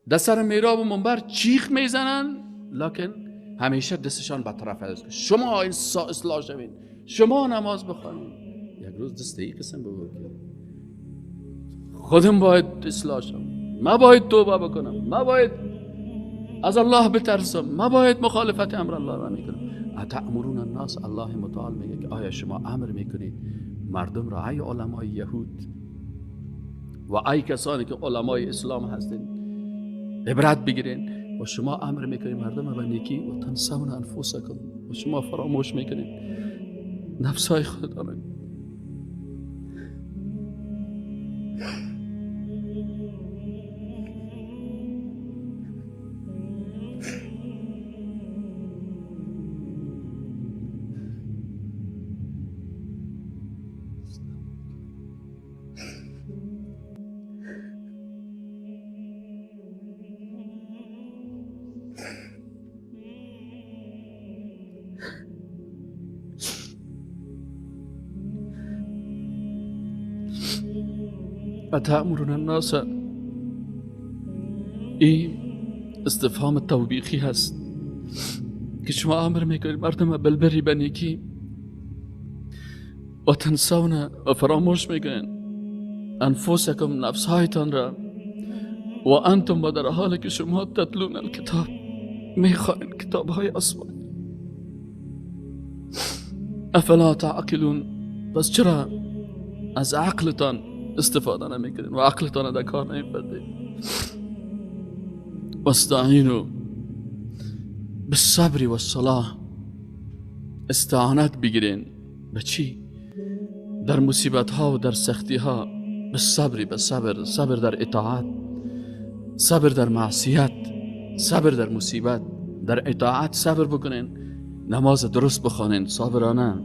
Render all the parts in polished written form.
در سر میراب و منبر چیخ میزنن، لکن همیشه دستشان به طرف است. شما اصلاح شوین، شما نماز بخوانید. یک روز دست ای قسم بگو خودم باید اصلاح شم، ما باید توبه بکنم، ما باید از الله بترسم، ما باید مخالفت امر الله را میکنم. اتأمرون الناس، الله متعال میگه که آیا شما امر میکنید مردم را، ای علمای یهود و ای کسانی که علمای اسلام هستین عبرت بگیرین، و شما امر میکنید مردم را به نیکی و تنسون انفسکم، و شما فراموش میکنید نفسای خودتان را. اتأمرون الناس، این استفهام توبیخی هست که شما امر میکنید مردم بالبری به نیکی و تنسون و فراموش میکنید انفسکم نفسهایتان را، و انتم و در حالی که شما تتلون الکتاب میخوانید کتاب های آسمانی. افلا تعقلون، پس چرا از عقلتان استفاده نمیکنید و عقلتان در کار نمیبردید؟ واستعینوا بالصبر والصلاة، استعانت بگیرین به چی؟ در مصیبت ها و در سختی ها. بالصبر، به صبر، صبر در اطاعت، صبر در معصیت، صبر در مصیبت. در اطاعت صبر بکنین، نماز درست بخوانین صابرانه.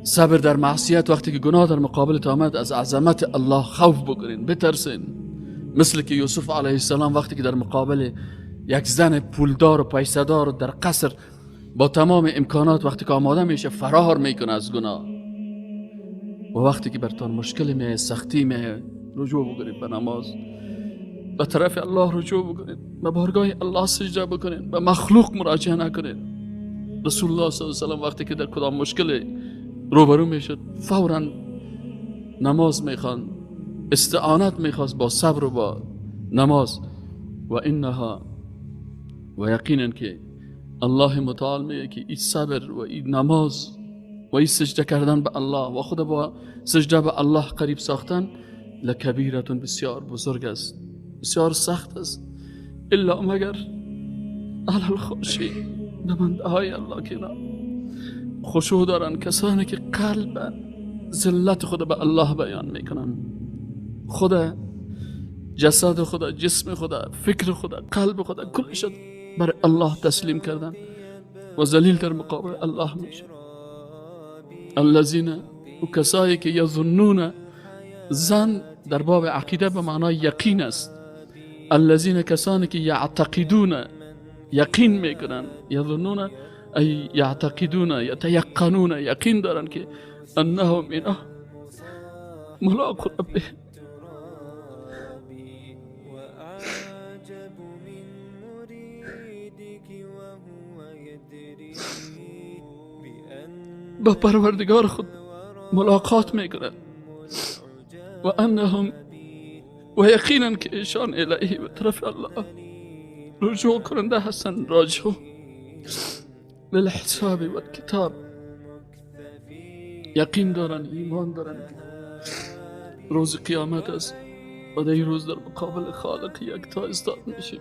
صبر در معصیت، وقتی که گناه در مقابلت آمد از عظمت الله خوف بکنین، بترسین. مثل که یوسف علیه السلام وقتی که در مقابل یک زن پولدار و پیسه‌دار در قصر با تمام امکانات وقتی که آماده میشه فرار میکنه از گناه، و وقتی که برتان مشکل میه، سختی میه، رجوع بکنید به نماز، به طرف الله رجوع بکنید، به بارگاه الله سجده بکنید، به مخلوق مراجعه نکنید. رسول الله صلی الله علیه و وقتی که در کدام مشکل روبرو میشد فوراً نماز میخوان، استعانت میخواست با صبر و با نماز. و انها، و یقینا که الله متعال میگه که این صبر و این نماز و این سجده کردن به الله و خود با سجده به الله قریب ساختن لکبیرتون، بسیار بزرگ است، بسیار سخت است. الا مگر علی الخاشعین، نمانده های الله که خشوع دارن، کسانی که قلب ذلت خود به الله بیان میکنن، خود جسد خود، جسم خود، فکر خود، قلب خود، کلش بر الله تسلیم کردن و ذلیل در مقابل الله میشه. الذین، و کسایی که یظنون، زن در باب عقیده به معنای یقین است. الذین، کسانی که یعتقدون، یقین میکنن، یظنون ای یعتقدون، یتیقنون، یقین دارن که انهم اینا ملاق ربه. با پروردگار خود ملاقات میکنن. و انهم، و یقینا که ایشان الیه، به طرف الله رجوع کننده هستن، راجع للحساب و کتاب. یقین دارن، ایمان دارن که روز قیامت است و در این روز در مقابل خالق یکتا ایستاد میشیم.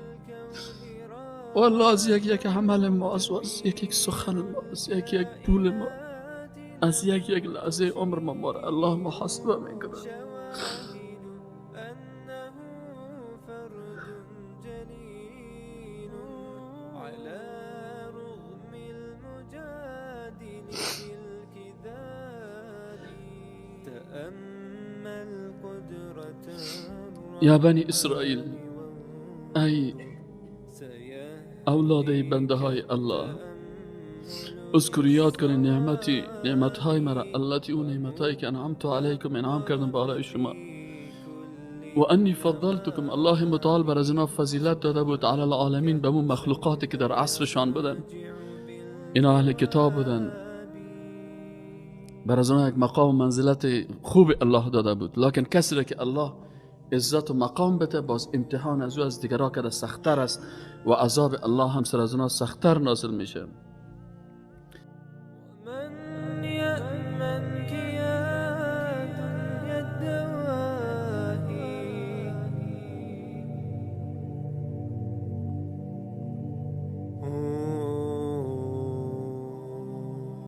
و الله از یک عمل ما، از یک سخن ما، از یک پول ما، از یک لحظه عمر ما را الله محاسبه میکنه. یا بنی اسرائیل، ای اولاد بنده های الله، اذکر، یاد کنید نعمتهای مرا، التي، اون نعمتهایی که انعمت علیکم، انعام کردم بالای شما. و انی فضلتکم، الله متعال بر از اینا فضیلت داده بود علی العالمین، به اون مخلوقاتی که در عصرشان بودن. اینا اهل کتاب بودن، بر از اینا یک مقام و منزلت خوب الله داده بود. لکن کسی را که الله عزت و مقام بده، باز امتحان از او از دیگرها کرده سختتر است و عذاب الله هم سر از اونا سختتر نازل میشه.